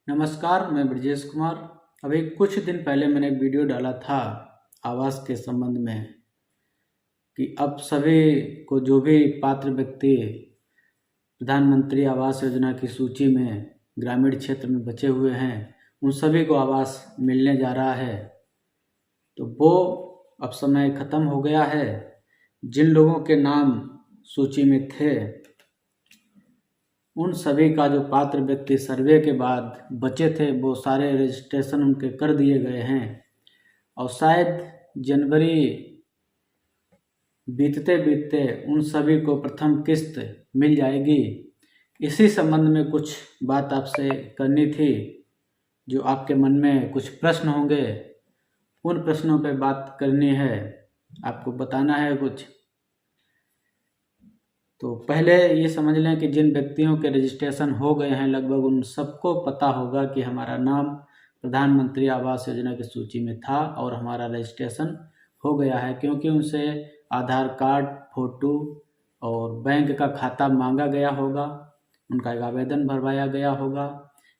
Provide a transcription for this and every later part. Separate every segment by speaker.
Speaker 1: नमस्कार, मैं ब्रजेश कुमार। अभी कुछ दिन पहले मैंने एक वीडियो डाला था आवास के संबंध में कि अब सभी को जो भी पात्र व्यक्ति प्रधानमंत्री आवास योजना की सूची में ग्रामीण क्षेत्र में बचे हुए हैं उन सभी को आवास मिलने जा रहा है। तो वो अब समय ख़त्म हो गया है। जिन लोगों के नाम सूची में थे उन सभी का जो पात्र व्यक्ति सर्वे के बाद बचे थे वो सारे रजिस्ट्रेशन उनके कर दिए गए हैं और शायद जनवरी बीतते बीतते उन सभी को प्रथम किस्त मिल जाएगी। इसी संबंध में कुछ बात आपसे करनी थी। जो आपके मन में कुछ प्रश्न होंगे उन प्रश्नों पे बात करनी है, आपको बताना है कुछ। तो पहले ये समझ लें कि जिन व्यक्तियों के रजिस्ट्रेशन हो गए हैं लगभग उन सबको पता होगा कि हमारा नाम प्रधानमंत्री आवास योजना की सूची में था और हमारा रजिस्ट्रेशन हो गया है, क्योंकि उनसे आधार कार्ड, फ़ोटो और बैंक का खाता मांगा गया होगा, उनका एक आवेदन भरवाया गया होगा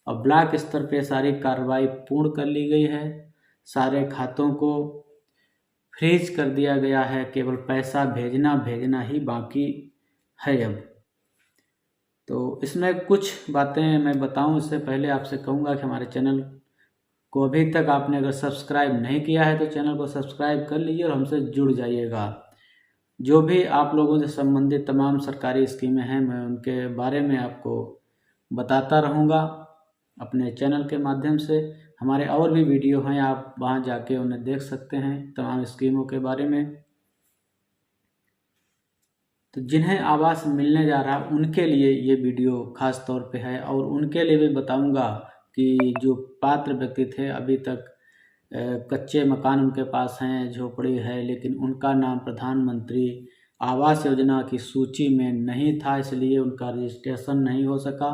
Speaker 1: और ब्लॉक स्तर पे सारी कार्रवाई पूर्ण कर ली गई है। सारे खातों को फ्रीज कर दिया गया है, केवल पैसा भेजना ही बाकी है अब। तो इसमें कुछ बातें मैं बताऊं इससे पहले आपसे कहूँगा कि हमारे चैनल को अभी तक आपने अगर सब्सक्राइब नहीं किया है तो चैनल को सब्सक्राइब कर लीजिए और हमसे जुड़ जाइएगा। जो भी आप लोगों से संबंधित तमाम सरकारी स्कीमें हैं मैं उनके बारे में आपको बताता रहूँगा अपने चैनल के माध्यम से। हमारे और भी वीडियो हैं, आप वहाँ जाके उन्हें देख सकते हैं तमाम स्कीमों के बारे में। तो जिन्हें आवास मिलने जा रहा उनके लिए ये वीडियो खास तौर पे है और उनके लिए भी बताऊंगा कि जो पात्र व्यक्ति थे अभी तक कच्चे मकान उनके पास हैं, झोपड़ी है, लेकिन उनका नाम प्रधानमंत्री आवास योजना की सूची में नहीं था, इसलिए उनका रजिस्ट्रेशन नहीं हो सका,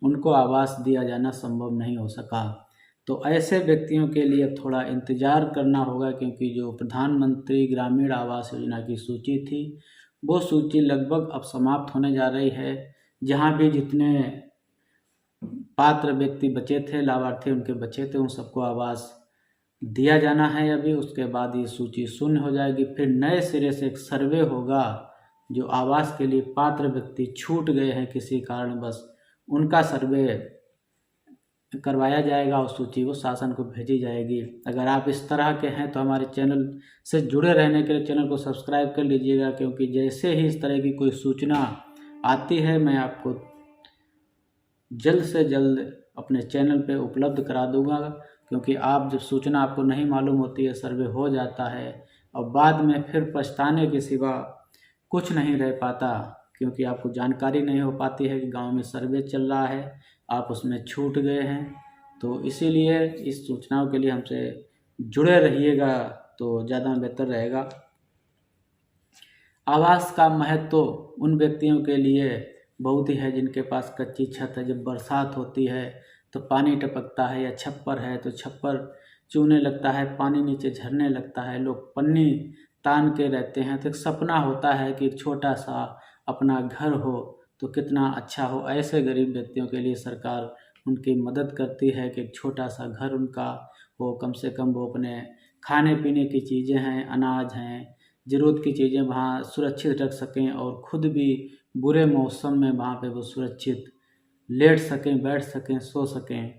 Speaker 1: उनको आवास दिया जाना संभव नहीं हो सका। तो ऐसे व्यक्तियों के लिए थोड़ा इंतज़ार करना होगा, क्योंकि जो प्रधानमंत्री ग्रामीण आवास योजना की सूची थी वो सूची लगभग अब समाप्त होने जा रही है। जहाँ भी जितने पात्र व्यक्ति बचे थे, लाभार्थी उनके बचे थे, उन सबको आवास दिया जाना है अभी। उसके बाद ये सूची शून्य हो जाएगी, फिर नए सिरे से एक सर्वे होगा। जो आवास के लिए पात्र व्यक्ति छूट गए हैं किसी कारणवश, उनका सर्वे करवाया जाएगा और सूची वो शासन को भेजी जाएगी। अगर आप इस तरह के हैं तो हमारे चैनल से जुड़े रहने के लिए चैनल को सब्सक्राइब कर लीजिएगा, क्योंकि जैसे ही इस तरह की कोई सूचना आती है मैं आपको जल्द से जल्द अपने चैनल पे उपलब्ध करा दूंगा। क्योंकि आप जब सूचना आपको नहीं मालूम होती है, सर्वे हो जाता है और बाद में फिर पछताने के सिवा कुछ नहीं रह पाता, क्योंकि आपको जानकारी नहीं हो पाती है कि गांव में सर्वे चल रहा है, आप उसमें छूट गए हैं। तो इसीलिए इस सूचनाओं के लिए हमसे जुड़े रहिएगा तो ज़्यादा बेहतर रहेगा। आवास का महत्व तो उन व्यक्तियों के लिए बहुत ही है जिनके पास कच्ची छत है। जब बरसात होती है तो पानी टपकता है, या छप्पर है तो छप्पर चूने लगता है, पानी नीचे झरने लगता है, लोग पन्नी तान के रहते हैं। तो एक सपना होता है कि एक छोटा सा अपना घर हो तो कितना अच्छा हो। ऐसे गरीब व्यक्तियों के लिए सरकार उनकी मदद करती है कि एक छोटा सा घर उनका हो, कम से कम वो अपने खाने पीने की चीज़ें हैं, अनाज हैं, ज़रूरत की चीज़ें वहाँ सुरक्षित रख सकें और खुद भी बुरे मौसम में वहाँ पे वो सुरक्षित लेट सकें, बैठ सकें, सो सकें।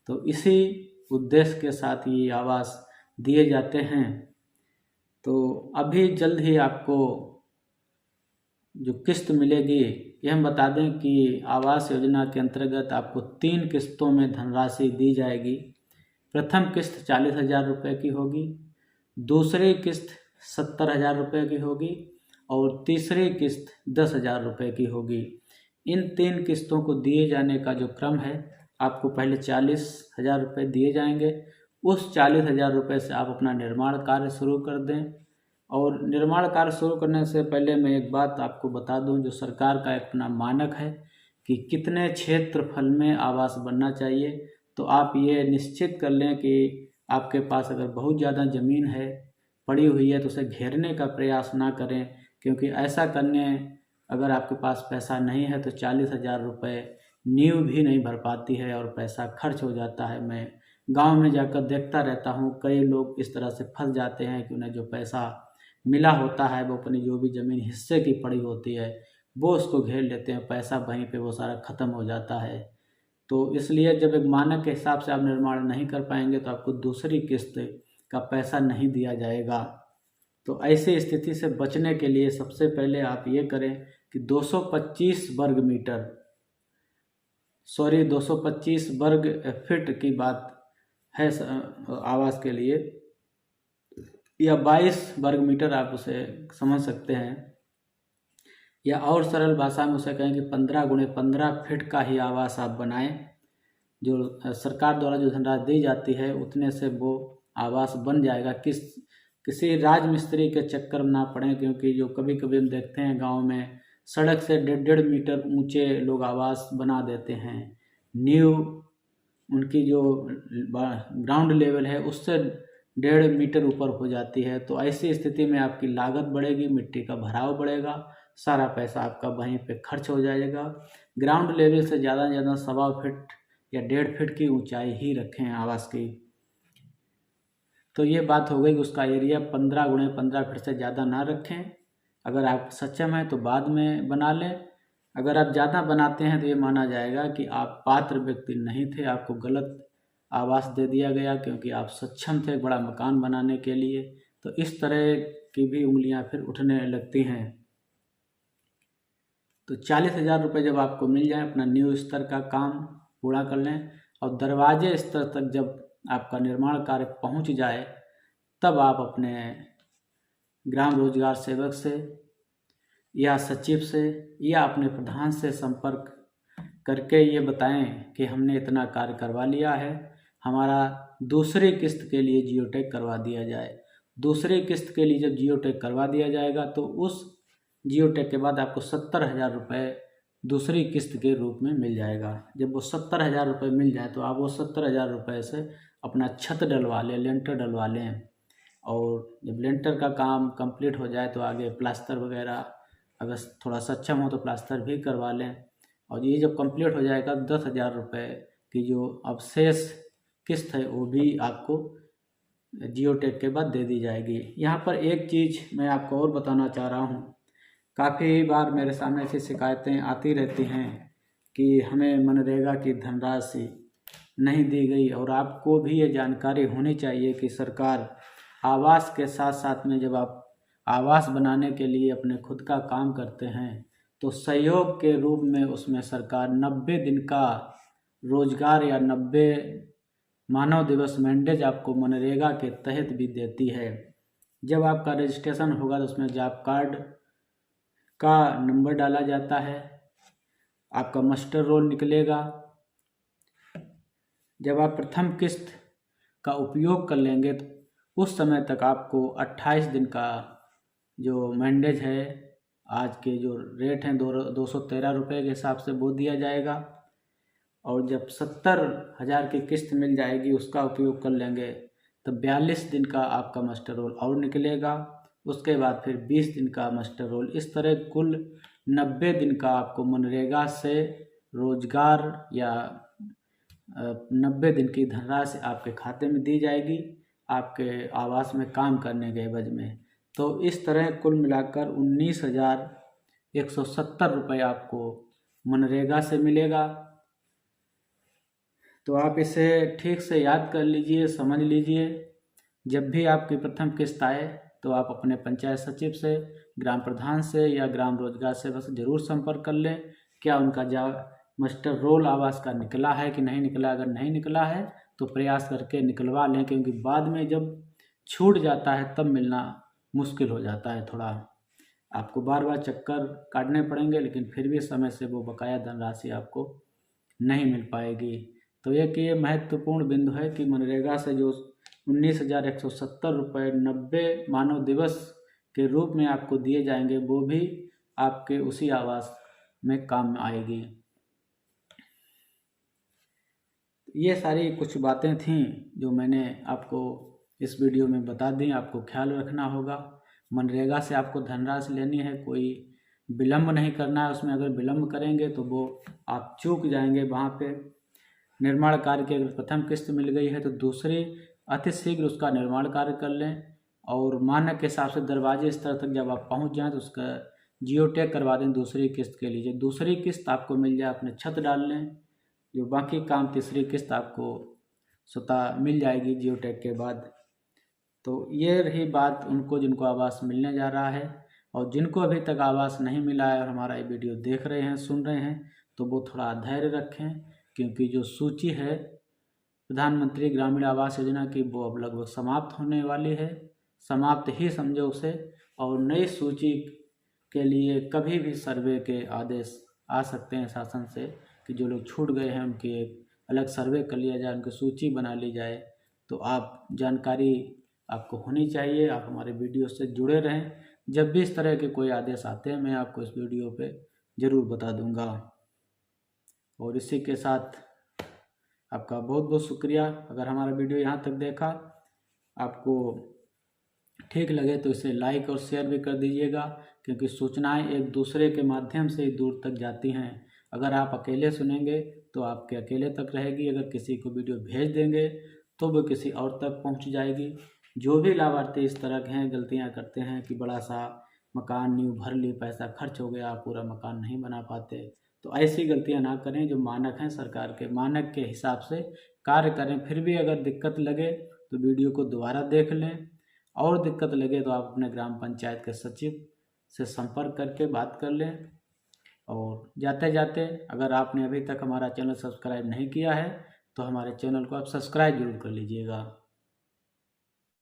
Speaker 1: तो इसी उद्देश्य के साथ ये आवास दिए जाते हैं। तो अभी जल्द ही आपको जो किस्त मिलेगी, ये हम बता दें कि आवास योजना के अंतर्गत आपको 3 किस्तों में धनराशि दी जाएगी। प्रथम किस्त 40,000 रुपये की होगी, दूसरी किस्त 70,000 रुपये की होगी और तीसरी किस्त 10,000 रुपये की होगी। इन 3 किस्तों को दिए जाने का जो क्रम है, आपको पहले 40,000 रुपये दिए जाएंगे। उस 40,000 रुपये से आप अपना निर्माण कार्य शुरू कर दें। और निर्माण कार्य शुरू करने से पहले मैं एक बात आपको बता दूं, जो सरकार का एक अपना मानक है कि कितने क्षेत्रफल में आवास बनना चाहिए। तो आप ये निश्चित कर लें कि आपके पास अगर बहुत ज़्यादा ज़मीन है पड़ी हुई है तो उसे घेरने का प्रयास ना करें, क्योंकि ऐसा करने अगर आपके पास पैसा नहीं है तो 40,000 रुपये नींव भी नहीं भर पाती है और पैसा खर्च हो जाता है। मैं गांव में जाकर देखता रहता हूं, कई लोग इस तरह से फंस जाते हैं कि उन्हें जो पैसा मिला होता है वो अपनी जो भी ज़मीन हिस्से की पड़ी होती है वो उसको घेर लेते हैं, पैसा वहीं पे वो सारा ख़त्म हो जाता है। तो इसलिए जब एक मानक के हिसाब से आप निर्माण नहीं कर पाएंगे तो आपको दूसरी किस्त का पैसा नहीं दिया जाएगा। तो ऐसी स्थिति से बचने के लिए सबसे पहले आप ये करें कि 225 वर्ग मीटर, 225 वर्ग फीट की बात है आवास के लिए, या 22 वर्ग मीटर आप उसे समझ सकते हैं, या और सरल भाषा में उसे कहें कि 15 गुणे 15 फीट का ही आवास आप बनाएं। जो सरकार द्वारा जो धनराशि दी जाती है उतने से वो आवास बन जाएगा। किसी राजमिस्त्री के चक्कर में ना पड़े, क्योंकि जो कभी कभी हम देखते हैं गांव में सड़क से 1.5 मीटर ऊंचे लोग आवास बना देते हैं। नींव उनकी जो ग्राउंड लेवल है उससे 1.5 मीटर ऊपर हो जाती है। तो ऐसी स्थिति में आपकी लागत बढ़ेगी, मिट्टी का भराव बढ़ेगा, सारा पैसा आपका वहीं पे खर्च हो जाएगा। ग्राउंड लेवल से ज़्यादा से ज़्यादा 1.25 फीट या 1.5 फीट की ऊंचाई ही रखें आवास की। तो ये बात हो गई कि उसका एरिया 15 गुणे 15 फीट से ज़्यादा ना रखें। अगर आप सक्षम हैं तो बाद में बना लें। अगर आप ज़्यादा बनाते हैं तो ये माना जाएगा कि आप पात्र व्यक्ति नहीं थे, आपको गलत आवास दे दिया गया क्योंकि आप सक्षम थे बड़ा मकान बनाने के लिए। तो इस तरह की भी उंगलियां फिर उठने लगती हैं। तो 40,000 रुपये जब आपको मिल जाए, अपना न्यू स्तर का काम पूरा कर लें और दरवाजे स्तर तक जब आपका निर्माण कार्य पहुंच जाए तब आप अपने ग्राम रोजगार सेवक से या सचिव से या अपने प्रधान से संपर्क करके ये बताएं कि हमने इतना कार्य करवा लिया है, हमारा दूसरी किस्त के लिए जियो टैग करवा दिया जाए। दूसरी किस्त के लिए जब जियो टैग करवा दिया जाएगा तो उस जियो टैग के बाद आपको 70,000 रुपये दूसरी किस्त के रूप में मिल जाएगा। जब वो 70,000 रुपये मिल जाए तो आप वो 70,000 रुपये से अपना छत डलवा लें, लेंटर डलवा लें। और जब लेंटर का काम कंप्लीट हो जाए तो आगे प्लास्टर वगैरह अगर थोड़ा सक्षम हो तो प्लास्टर भी करवा लें। और ये जब कंप्लीट हो जाएगा 10,000 रुपये की जो अवशेष किस्त है वो भी आपको जियो टैग के बाद दे दी जाएगी। यहाँ पर एक चीज़ मैं आपको और बताना चाह रहा हूँ, काफ़ी बार मेरे सामने ऐसी शिकायतें आती रहती हैं कि हमें मनरेगा की धनराशि नहीं दी गई। और आपको भी ये जानकारी होनी चाहिए कि सरकार आवास के साथ साथ में जब आप आवास बनाने के लिए अपने खुद का काम करते हैं तो सहयोग के रूप में उसमें सरकार 90 दिन का रोजगार या 90 मानव दिवस मैंडेज आपको मनरेगा के तहत भी देती है। जब आपका रजिस्ट्रेशन होगा तो उसमें जॉब कार्ड का नंबर डाला जाता है, आपका मास्टर रोल निकलेगा। जब आप प्रथम किस्त का उपयोग कर लेंगे तो उस समय तक आपको 28 दिन का जो मैंडेज है, आज के जो रेट हैं 213 रुपये के हिसाब से वो दिया जाएगा। और जब 70,000 की किस्त मिल जाएगी उसका उपयोग कर लेंगे तो 42 दिन का आपका मास्टर रोल और निकलेगा। उसके बाद फिर 20 दिन का मास्टर रोल, इस तरह कुल 90 दिन का आपको मनरेगा से रोजगार या 90 दिन की धनराशि आपके खाते में दी जाएगी आपके आवास में काम करने के एवज में। तो इस तरह कुल मिलाकर 19,170 रुपये आपको मनरेगा से मिलेगा। तो आप इसे ठीक से याद कर लीजिए, समझ लीजिए। जब भी आपकी प्रथम किस्त आए तो आप अपने पंचायत सचिव से, ग्राम प्रधान से या ग्राम रोजगार सेवक से ज़रूर संपर्क कर लें। क्या उनका मास्टर रोल आवास का निकला है कि नहीं निकला। अगर नहीं निकला है तो प्रयास करके निकलवा लें, क्योंकि बाद में जब छूट जाता है तब मिलना मुश्किल हो जाता है। थोड़ा आपको बार बार चक्कर काटने पड़ेंगे, लेकिन फिर भी समय से वो बकाया धनराशि आपको नहीं मिल पाएगी। तो ये महत्वपूर्ण बिंदु है कि मनरेगा से जो 19,170 रुपये 90 मानव दिवस के रूप में आपको दिए जाएंगे वो भी आपके उसी आवास में काम आएगी। ये सारी कुछ बातें थीं जो मैंने आपको इस वीडियो में बता दी। आपको ख्याल रखना होगा, मनरेगा से आपको धनराशि लेनी है, कोई विलम्ब नहीं करना है उसमें। अगर विलम्ब करेंगे तो वो आप चूक जाएंगे वहाँ पे। निर्माण कार्य की अगर प्रथम किस्त मिल गई है तो दूसरी अति शीघ्र उसका निर्माण कार्य कर लें, और मानक के हिसाब से दरवाजे स्तर तक जब आप पहुँच जाएँ तो उसका जियो टैग करवा दें दूसरी किस्त के लिए। जब दूसरी किस्त आपको मिल जाए अपने छत डाल लें, जो बाकी काम तीसरी किस्त आपको स्वतः मिल जाएगी जियो टैग के बाद। तो ये रही बात उनको जिनको आवास मिलने जा रहा है। और जिनको अभी तक आवास नहीं मिला है और हमारा ये वीडियो देख रहे हैं, सुन रहे हैं, तो वो थोड़ा धैर्य रखें, क्योंकि जो सूची है प्रधानमंत्री ग्रामीण आवास योजना की वो अब लगभग समाप्त होने वाली है। समाप्त ही समझो उसे। और नई सूची के लिए कभी भी सर्वे के आदेश आ सकते हैं शासन से कि जो लोग छूट गए हैं उनकी एक अलग सर्वे कर लिया जाए, उनकी सूची बना ली जाए। तो आप जानकारी आपको होनी चाहिए। आप हमारे वीडियो से जुड़े रहें। जब भी इस तरह के कोई आदेश आते हैं मैं आपको इस वीडियो पे ज़रूर बता दूंगा। और इसी के साथ आपका बहुत बहुत शुक्रिया। अगर हमारा वीडियो यहाँ तक देखा, आपको ठीक लगे तो इसे लाइक और शेयर भी कर दीजिएगा, क्योंकि सूचनाएं एक दूसरे के माध्यम से ही दूर तक जाती हैं। अगर आप अकेले सुनेंगे तो आपके अकेले तक रहेगी, अगर किसी को वीडियो भेज देंगे तो वो किसी और तक पहुंच जाएगी। जो भी लाभार्थी इस तरह के हैं, गलतियां करते हैं कि बड़ा सा मकान न्यू भर ली, पैसा खर्च हो गया, पूरा मकान नहीं बना पाते, तो ऐसी गलतियां ना करें। जो मानक हैं सरकार के मानक के हिसाब से कार्य करें। फिर भी अगर दिक्कत लगे तो वीडियो को दोबारा देख लें, और दिक्कत लगे तो आप अपने ग्राम पंचायत के सचिव से संपर्क करके बात कर लें। और जाते जाते अगर आपने अभी तक हमारा चैनल सब्सक्राइब नहीं किया है तो हमारे चैनल को आप सब्सक्राइब जरूर कर लीजिएगा।